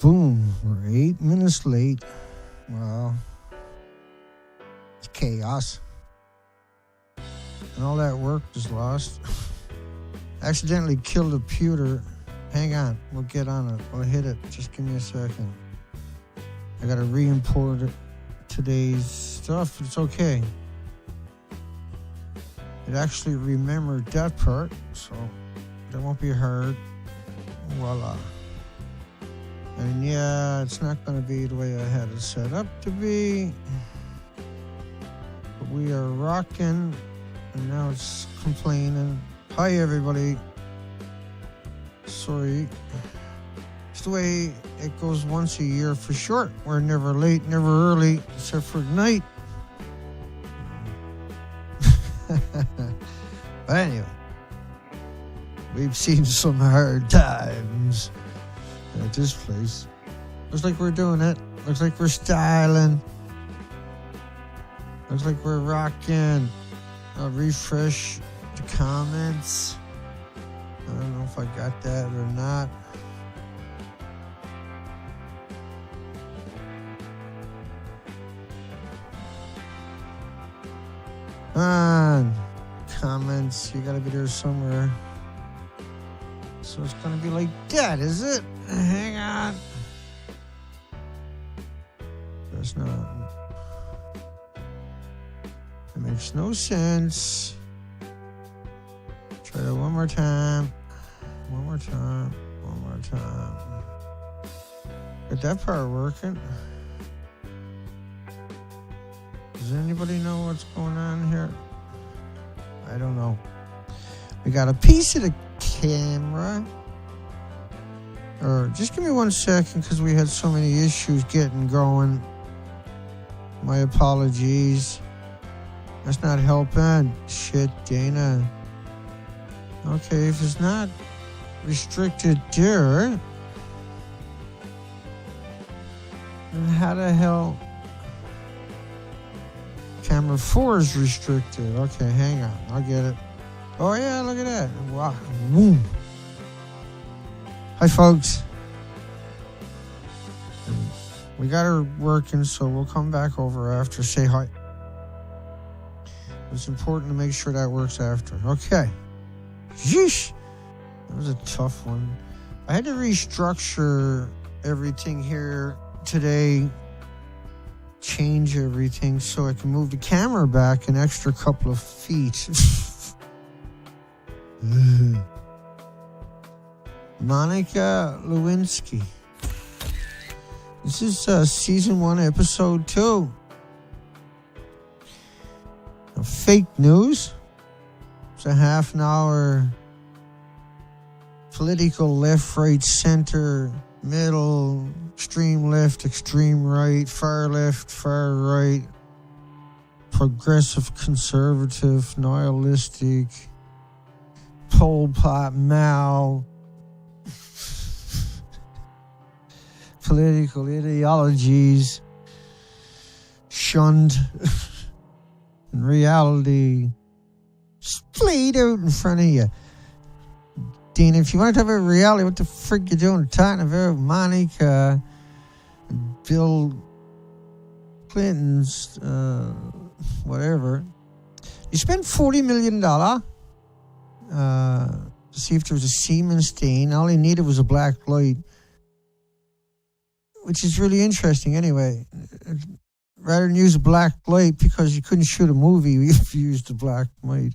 Boom, we're 8 minutes late. Well, it's chaos. And all that work is lost. Accidentally killed the computer. Hang on, we'll get on it. We'll hit it. Just give me a second. I gotta re-import today's stuff. It's okay. It actually remembered that part, so that won't be hard. Voila. And yeah, it's not going to be the way I had it set up to be. But we are rocking, and now it's complaining. Hi, everybody. Sorry. It's the way it goes once a year for short. We're never late, never early, except for night. But anyway, we've seen some hard times at this place. Looks like we're doing it. Looks like we're styling. Looks like we're rocking. I'll refresh the comments. I don't know if I got that or not. On comments, you gotta be there somewhere. So it's gonna be like that, is it? Hang on. That's not. It makes no sense. Try that one more time. One more time. One more time. Get that part working. Does anybody know what's going on here? I don't know. We got a piece of the camera. Or just give me 1 second because we had so many issues getting going. My apologies. That's not helping. Shit, Dana. Okay, if it's not restricted there, then how the hell? Camera 4 is restricted. Okay, hang on. I'll get it. Oh, yeah, look at that. Wow. Boom. Hi, folks. We got her working, so we'll come back over after. Say hi. It's important to make sure that works after. Okay. Yeesh. That was a tough one. I had to restructure everything here today. Change everything so I can move the camera back an extra couple of feet. Monica Lewinsky. This is season 1, episode 2. Fake news. It's a half an hour political left, right, center, middle, extreme left, extreme right, far left, far right, progressive, conservative, nihilistic, Pol Pot, Mao, political ideologies, shunned in reality, splayed out in front of you. Dean, if you want to talk about reality, what the frick you doing talking about Monica, Bill Clinton's, whatever. You spent $40 million to see if there was a semen stain. All he needed was a black light, which is really interesting anyway. Rather than use a black light because you couldn't shoot a movie if you used a black light.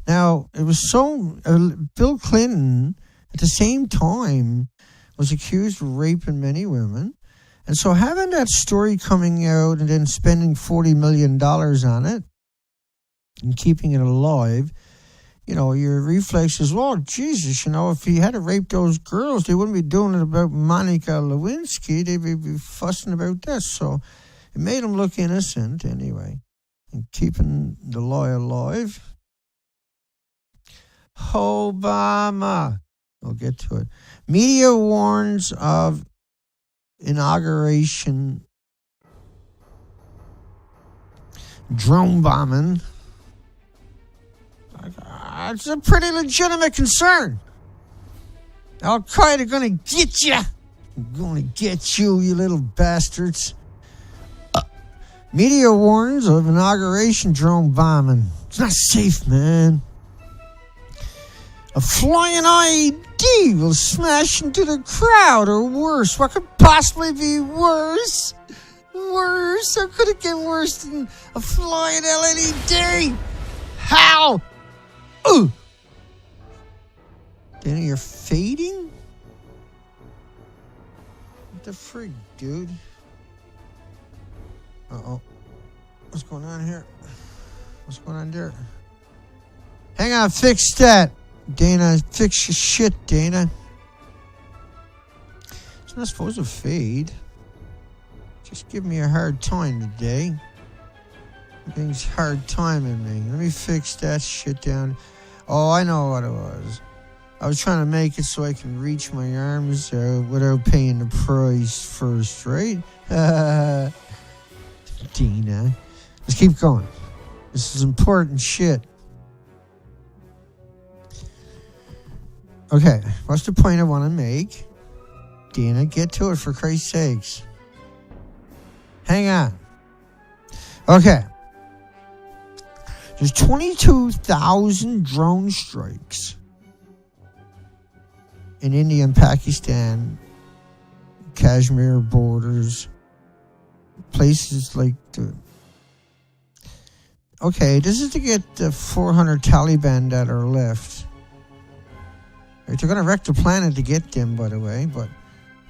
Now, it was so... Bill Clinton, at the same time, was accused of raping many women. And so having that story coming out and then spending $40 million on it and keeping it alive, you know, your reflex is, well, Jesus, you know, if he had to rape those girls, they wouldn't be doing it about Monica Lewinsky. They'd be fussing about this. So it made him look innocent anyway. And keeping the lie alive. Obama. We'll get to it. Media warns of inauguration drone bombing. It's a pretty legitimate concern. Al-Qaeda going to get you. I'm gonna get you, you little bastards. Media warns of inauguration drone bombing. It's not safe, man. A flying IED will smash into the crowd, or worse. What could possibly be worse? Worse? How could it get worse than a flying LED? How? Ooh! Danny, you're fading? What the frig, dude? Uh-oh. What's going on here? What's going on there? Hang on, fix that. Dana, fix your shit, Dana. It's not supposed to fade. Just give me a hard time today. Everything's hard timing me. Let me fix that shit down. Oh, I know what it was. I was trying to make it so I can reach my arms without paying the price first, right? Dina. Let's keep going. This is important shit. Okay, what's the point I want to make? Dina, get to it for Christ's sakes. Hang on. Okay. There's 22,000 drone strikes in India and Pakistan, Kashmir borders, places like the... Okay, this is to get the 400 Taliban that are left. Right, they're going to wreck the planet to get them, by the way, but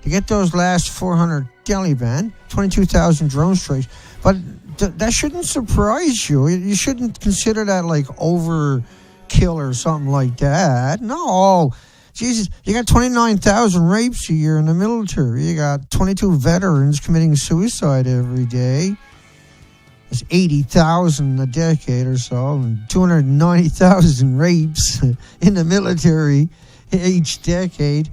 to get those last 400 Taliban, 22,000 drone strikes, but that shouldn't surprise you. You shouldn't consider that like overkill or something like that. No. Jesus, you got 29,000 rapes a year in the military. You got 22 veterans committing suicide every day. There's 80,000 a decade or so, and 290,000 rapes in the military each decade.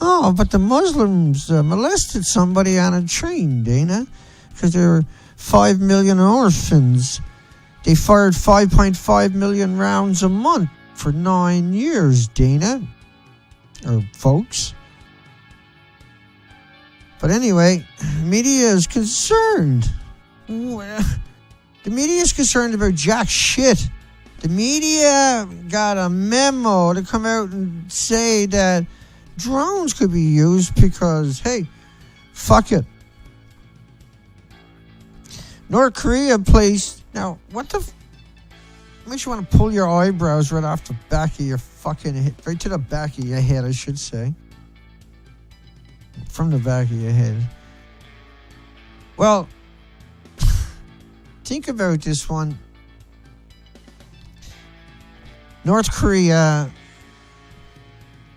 Oh, but the Muslims molested somebody on a train, Dana, because there were 5 million orphans. They fired 5.5 million rounds a month for 9 years, Dana. Or folks. But anyway, media is concerned. The media is concerned about jack shit. The media got a memo to come out and say that drones could be used because, hey, fuck it. North Korea placed... Now, what the... Makes you want to pull your eyebrows right off the back of your fucking head. Right to the back of your head, I should say. From the back of your head. Well, think about this one. North Korea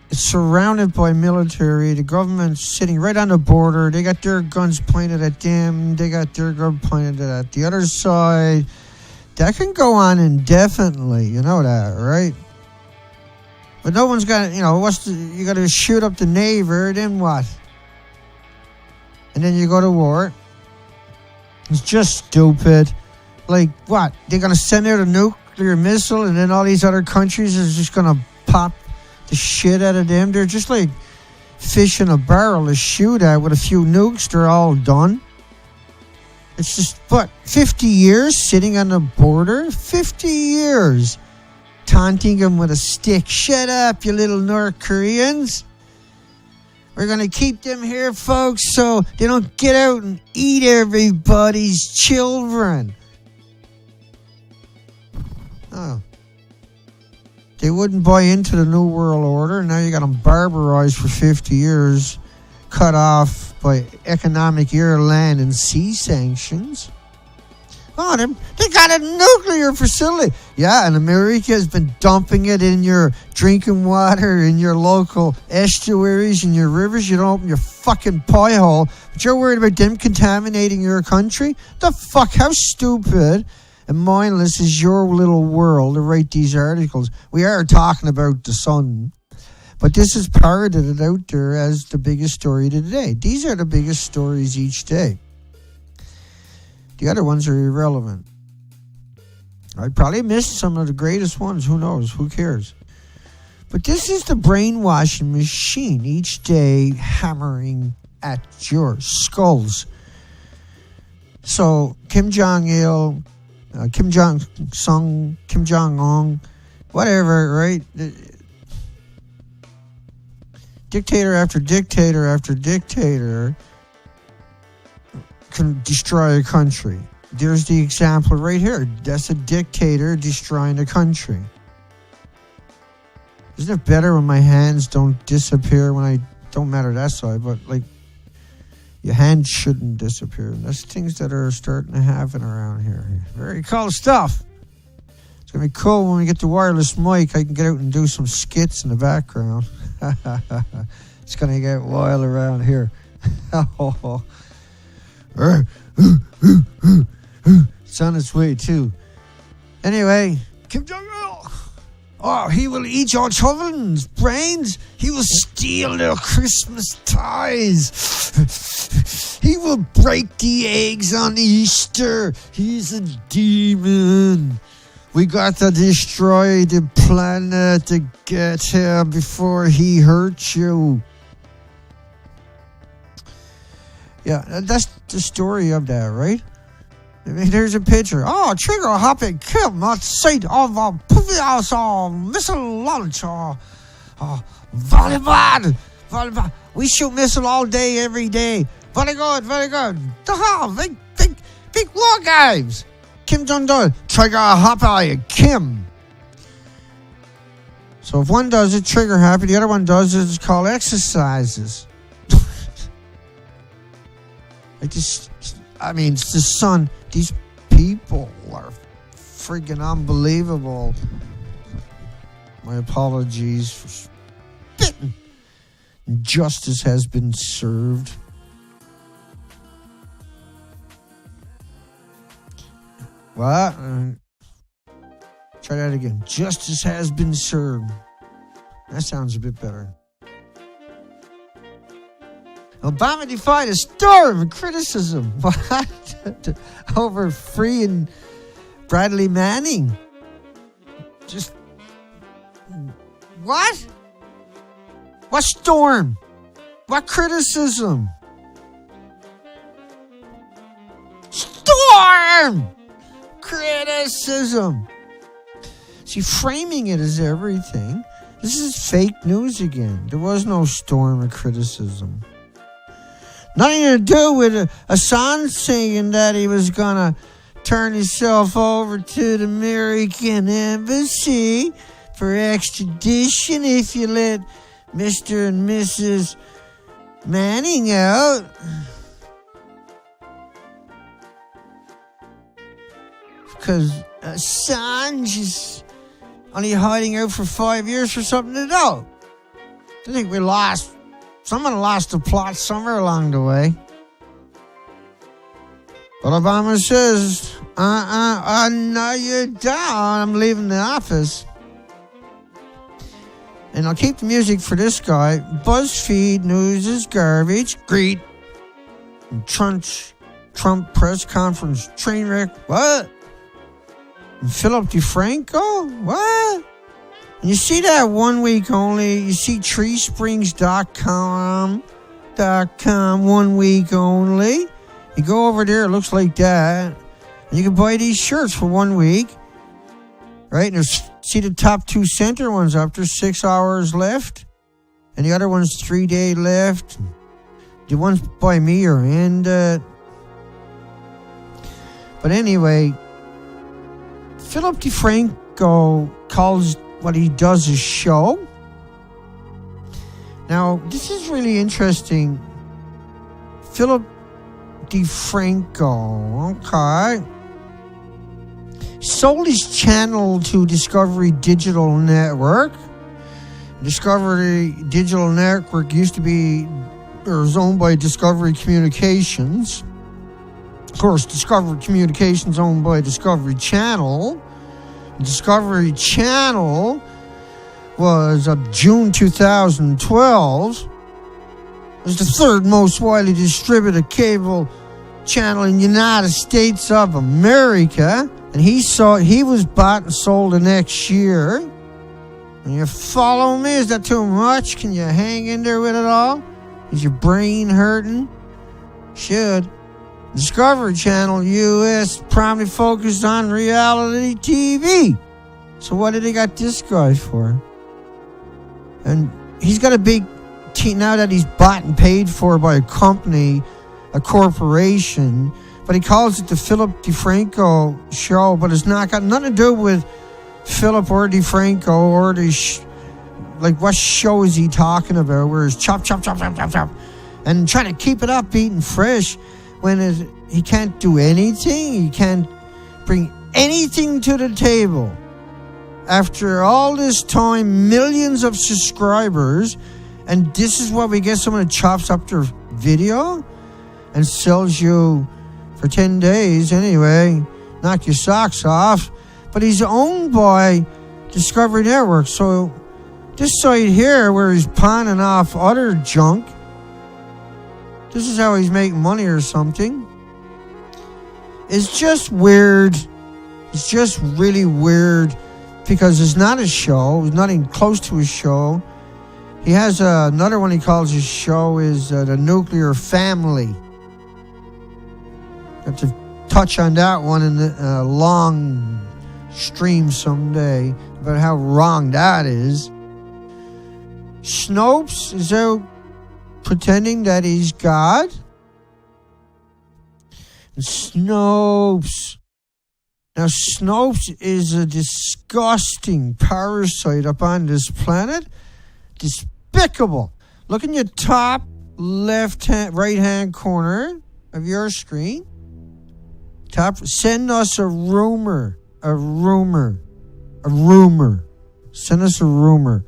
is surrounded by military. The government's sitting right on the border. They got their guns pointed at them. They got their gun pointed at the other side. That can go on indefinitely. You know that, right? But no one's got, you got to shoot up the neighbor, then what? And then you go to war. It's just stupid. Like, what? They're going to send out a nuclear missile and then all these other countries are just going to pop the shit out of them? They're just like fish in a barrel to shoot at with a few nukes. They're all done. It's just, 50 years sitting on the border? 50 years. Taunting them with a stick. Shut up, you little North Koreans. We're going to keep them here, folks, so they don't get out and eat everybody's children. Oh. They wouldn't buy into the New World Order. Now you got them barbarized for 50 years. Cut off by economic air, land, and sea sanctions. Oh, they got a nuclear facility. Yeah, and America has been dumping it in your drinking water, in your local estuaries, in your rivers. You don't open your fucking pie hole. But you're worried about them contaminating your country? The fuck? How stupid and mindless is your little world to write these articles? We are talking about the sun. But this is parroted out there as the biggest story today. These are the biggest stories each day. The other ones are irrelevant. I probably missed some of the greatest ones. Who knows? Who cares? But this is the brainwashing machine each day hammering at your skulls. So Kim Jong-il, Kim Jong-sung, Kim Jong-un, whatever, right? Dictator after dictator after dictator can destroy a country. There's the example right here. That's a dictator destroying a country. Isn't it better when my hands don't disappear when I don't matter that side, but like your hands shouldn't disappear. And that's things that are starting to happen around here. Very cool stuff. It's gonna be cool when we get the wireless mic. I can get out and do some skits in the background. It's gonna get wild around here. It's on its way too. Anyway, Kim Jong-il. Oh, he will eat your children's brains. He will steal their Christmas toys. He will break the eggs on Easter. He's a demon. We got to destroy the planet to get here before he hurts you. Yeah, that's the story of that, right? I mean, there's a picture. Oh, trigger happy Kim at sight of a previous missile launch. Volleyball. We shoot missile all day, every day. Very good, very good. Big war games. Kim Jong-un, trigger happy Kim. So if one does it, trigger happy. The other one does it, it's called exercises. Like this, I mean, it's the sun. These people are friggin' unbelievable. My apologies for spitting. Justice has been served. What? Try that again. Justice has been served. That sounds a bit better. Obama defied a storm of criticism. What? Over freeing Bradley Manning. Just... What? What storm? What criticism? Storm! Criticism. See, framing it as everything. This is fake news again. There was no storm of criticism. Nothing to do with Assange saying that he was going to turn himself over to the American embassy for extradition if you let Mr. and Mrs. Manning out. Because Assange is only hiding out for 5 years for something to do. I think we lost. Someone lost the plot somewhere along the way. But Obama says, no, you don't. I'm leaving the office. And I'll keep the music for this guy. BuzzFeed News is garbage. Greet. Trump press conference. Train wreck. What? And Philip DeFranco? What? And you see that 1 week only. You see treesprings.com 1 week only. You go over there, it looks like that. And you can buy these shirts for 1 week. Right? And see the top two center ones up. There's 6 hours left. And the other one's 3 days left. The ones by me are ended. But anyway, Philip DeFranco calls what he does a show. Now, this is really interesting. Philip DeFranco, okay, sold his channel to Discovery Digital Network. Discovery Digital Network used to be, or was owned by Discovery Communications. Of course, Discovery Communications owned by Discovery Channel. Discovery Channel was of June 2012. It was the third most widely distributed cable channel in the United States of America. And he was bought and sold the next year. And you follow me? Is that too much? Can you hang in there with it all? Is your brain hurting? Should. Discovery Channel US primarily focused on reality TV. So what did they got this guy for? And he's got a big team now that he's bought and paid for by a company, a corporation, but he calls it the Philip DeFranco Show, but it's not got nothing to do with Philip or DeFranco or like what show is he talking about where it's chop, chop, chop, chop, chop, chop, and trying to keep it upbeat and fresh when he can't do anything, he can't bring anything to the table. After all this time, millions of subscribers, and this is what we get, someone that chops up their video and sells you for 10 days anyway, knock your socks off. But he's owned by Discovery Network, so this site here where he's pawning off other junk, this is how he's making money or something. It's just weird. It's just really weird because it's not a show. It's not even close to a show. He has another one he calls his show is the Nuclear Family. Have to touch on that one in the long stream someday about how wrong that is. Snopes is out pretending that he's God. Snopes. Now, Snopes is a disgusting parasite up on this planet. Despicable. Look in your top right-hand corner of your screen. Send us a rumor. Send us a rumor.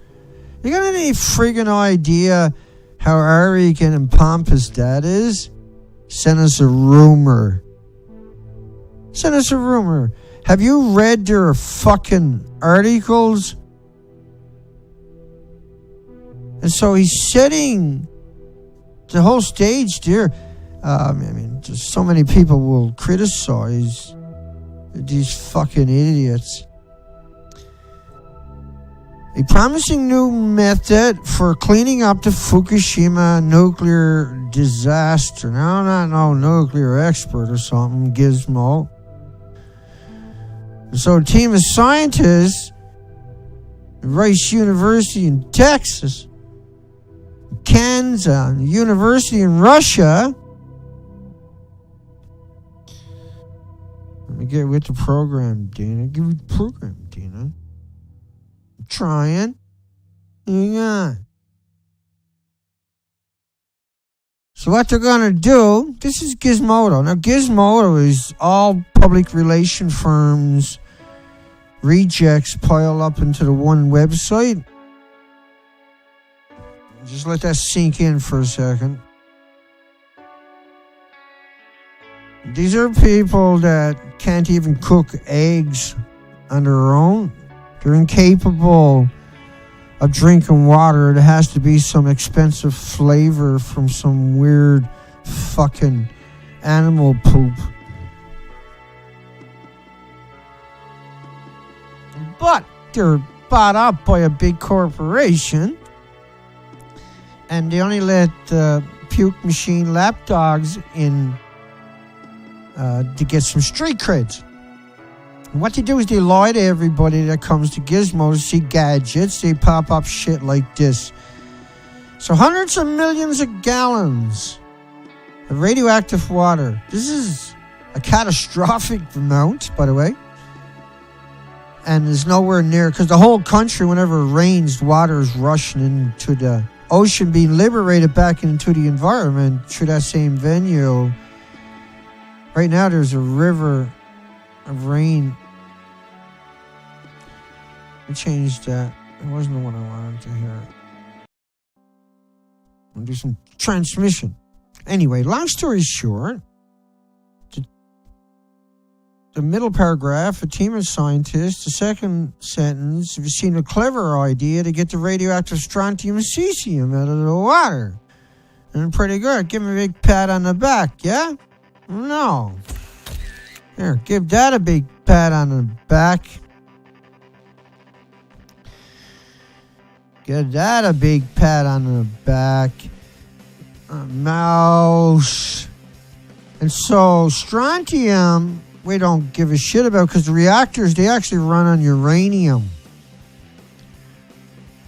You got any friggin' idea how arrogant and pompous that is? Send us a rumor. Send us a rumor. Have you read their fucking articles? And so he's setting the whole stage there. I mean, just so many people will criticize these fucking idiots. A promising new method for cleaning up the Fukushima nuclear disaster. Now, I'm not no nuclear expert or something, Gizmo. So a team of scientists at Rice University in Texas, Kansas University in Russia. Let me get with the program, Dina. Give me the program, Dina. I'm trying. Hang on. So what they're going to do, this is Gizmodo. Now, Gizmodo is all public relation firms, rejects pile up into the one website. Just let that sink in for a second. These are people that can't even cook eggs on their own. They're incapable of drinking water. There has to be some expensive flavor from some weird fucking animal poop. But they're bought up by a big corporation, and they only let puke machine lapdogs in to get some street creds. And what they do is they lie to everybody that comes to Gizmo to see gadgets. They pop up shit like this. So hundreds of millions of gallons of radioactive water. This is a catastrophic amount, by the way. And there's nowhere near, because the whole country, whenever it rains, water is rushing into the ocean, being liberated back into the environment through that same venue. Right now, there's a river of rain. I changed that. It wasn't the one I wanted to hear. I'll do some transmission. Anyway, long story short, the middle paragraph, a team of scientists, the second sentence, have seen a clever idea to get the radioactive strontium and cesium out of the water. And pretty good. Give me a big pat on the back, yeah? No. Here, give that a big pat on the back. Give that a big pat on the back. mouse. And so strontium, we don't give a shit about because the reactors, they actually run on uranium.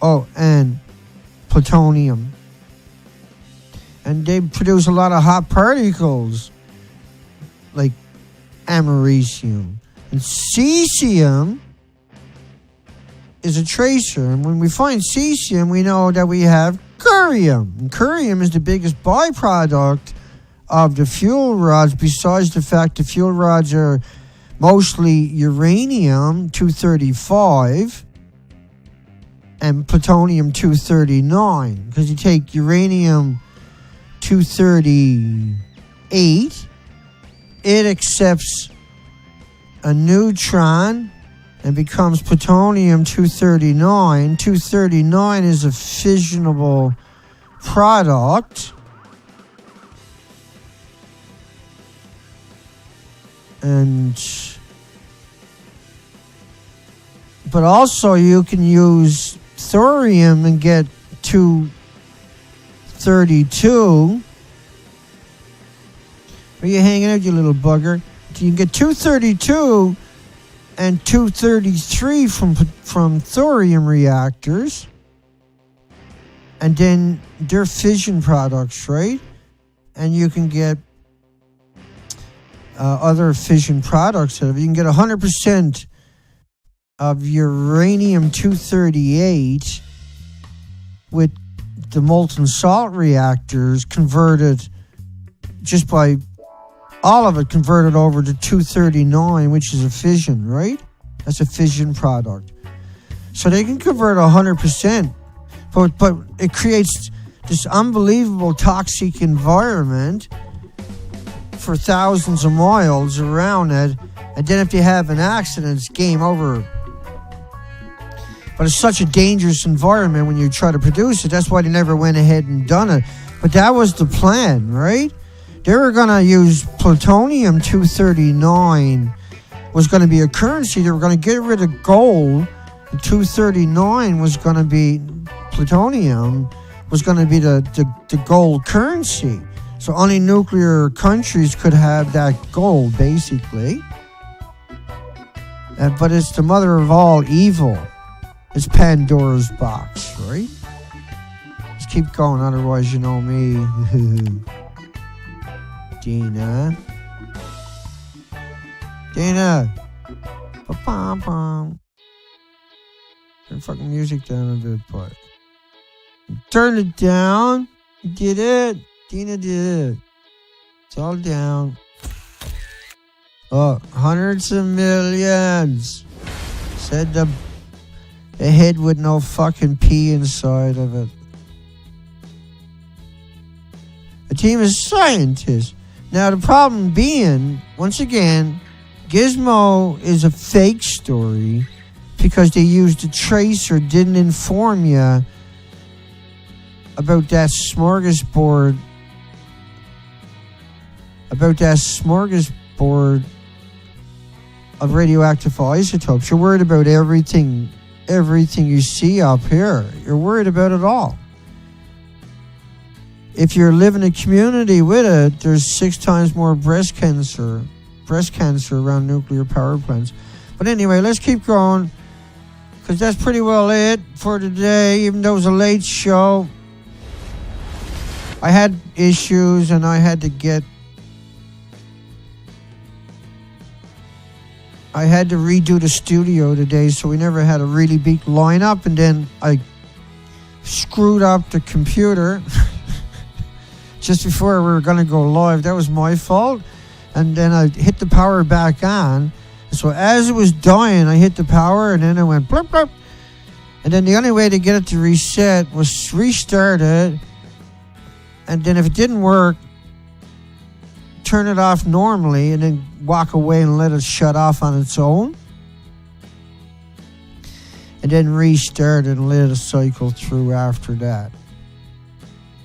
Oh, and plutonium. And they produce a lot of hot particles like americium. And cesium is a tracer. And when we find cesium, we know that we have curium. And curium is the biggest byproduct of the fuel rods, besides the fact the fuel rods are mostly uranium-235 and plutonium-239. Because you take uranium-238, it accepts a neutron and becomes plutonium-239. 239 is a fissionable product. But also you can use thorium and get 232. Where you hanging out, you little bugger? You can get 232 and 233 from thorium reactors. And then they're fission products, right? And you can get other fission products. You can get 100% of uranium-238 with the molten salt reactors converted just by all of it converted over to 239, which is a fission, right? That's a fission product. So they can convert 100%, but it creates this unbelievable toxic environment for thousands of miles around it, and then if you have an accident, it's game over. But it's such a dangerous environment when you try to produce it. That's why they never went ahead and done it. But that was the plan, right? They were going to use plutonium-239 was going to be a currency. They were going to get rid of gold. And 239 was going to be plutonium, was going to be the gold currency. So only nuclear countries could have that gold, basically. But it's the mother of all evil. It's Pandora's box, right? Let's keep going, otherwise you know me. Dina. Ba-bum-bum. Turn fucking music down a bit, but... Turn it down. You did it. Dina did it. It's all down. Oh, hundreds of millions. Said the head with no fucking pee inside of it. A team of scientists. Now the problem being, once again, Gizmo is a fake story because they used a tracer, didn't inform you about that smorgasbord. Of radioactive isotopes. You're worried about everything you see up here. You're worried about it all. If you live in a community with it, there's 6 times more breast cancer around nuclear power plants. But anyway, let's keep going, because that's pretty well it for today, even though it was a late show. I had issues and I had to redo the studio today, so we never had a really big lineup, and then I screwed up the computer just before we were going to go live. That was my fault. And then I hit the power back on. So as it was dying, I hit the power, and then it went blip, blip. And then the only way to get it to reset was restart it. And then if it didn't work, turn it off normally and then walk away and let it shut off on its own. And then restart it and let it cycle through after that.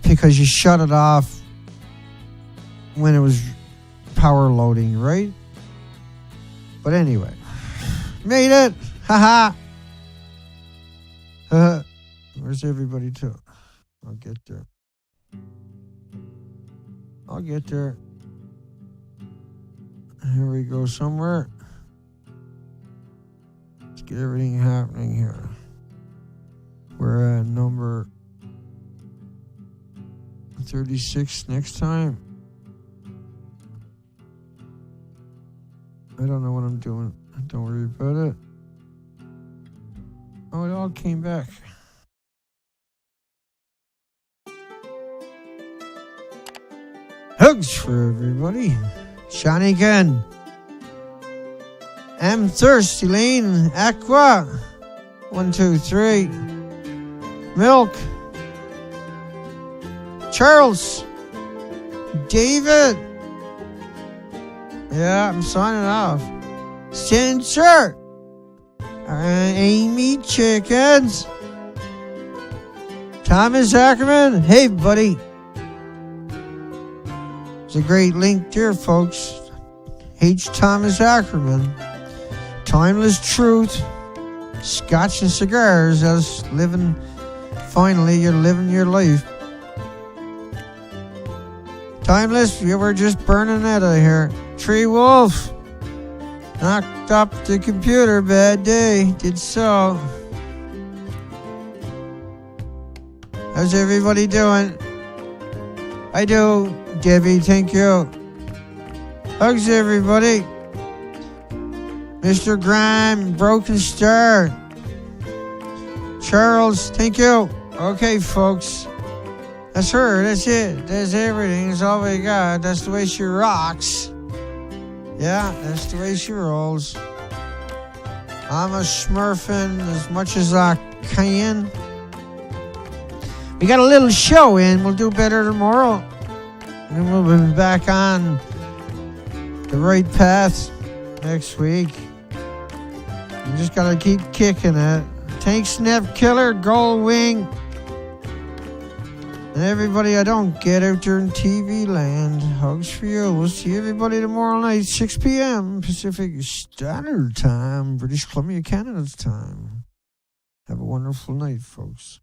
Because you shut it off when it was power loading, right? But anyway, made it. Haha. Where's everybody to? I'll get there. I'll get there. Here we go somewhere. Let's get everything happening here. We're at number 36 next time. I don't know what I'm doing. Don't worry about it. Oh, it all came back. Hugs for everybody. Shanigan. I'm thirsty, Lane. Aqua. 1, 2, 3. Milk. Charles. David. Yeah, I'm signing off. Censor. Amy Chickens. Thomas Ackerman. Hey, buddy. It's a great link there, folks. H. Thomas Ackerman. Timeless truth. Scotch and cigars. As living. Finally, you're living your life. Timeless. You were just burning out of here. Tree Wolf. Knocked up the computer. Bad day. Did so. How's everybody doing? I do. Debbie, thank you. Hugs, everybody. Mr. Grime, Broken Star. Charles, thank you. Okay, folks. That's her. That's it. That's everything. That's all we got. That's the way she rocks. Yeah, that's the way she rolls. I'm a smurfing as much as I can. We got a little show in. We'll do better tomorrow. And we'll be back on the right path next week. You just gotta keep kicking it. Tank Snap Killer, Gold Wing. And everybody I don't get out there in TV land. Hugs for you. We'll see everybody tomorrow night, 6 p.m. Pacific Standard Time, British Columbia, Canada's time. Have a wonderful night, folks.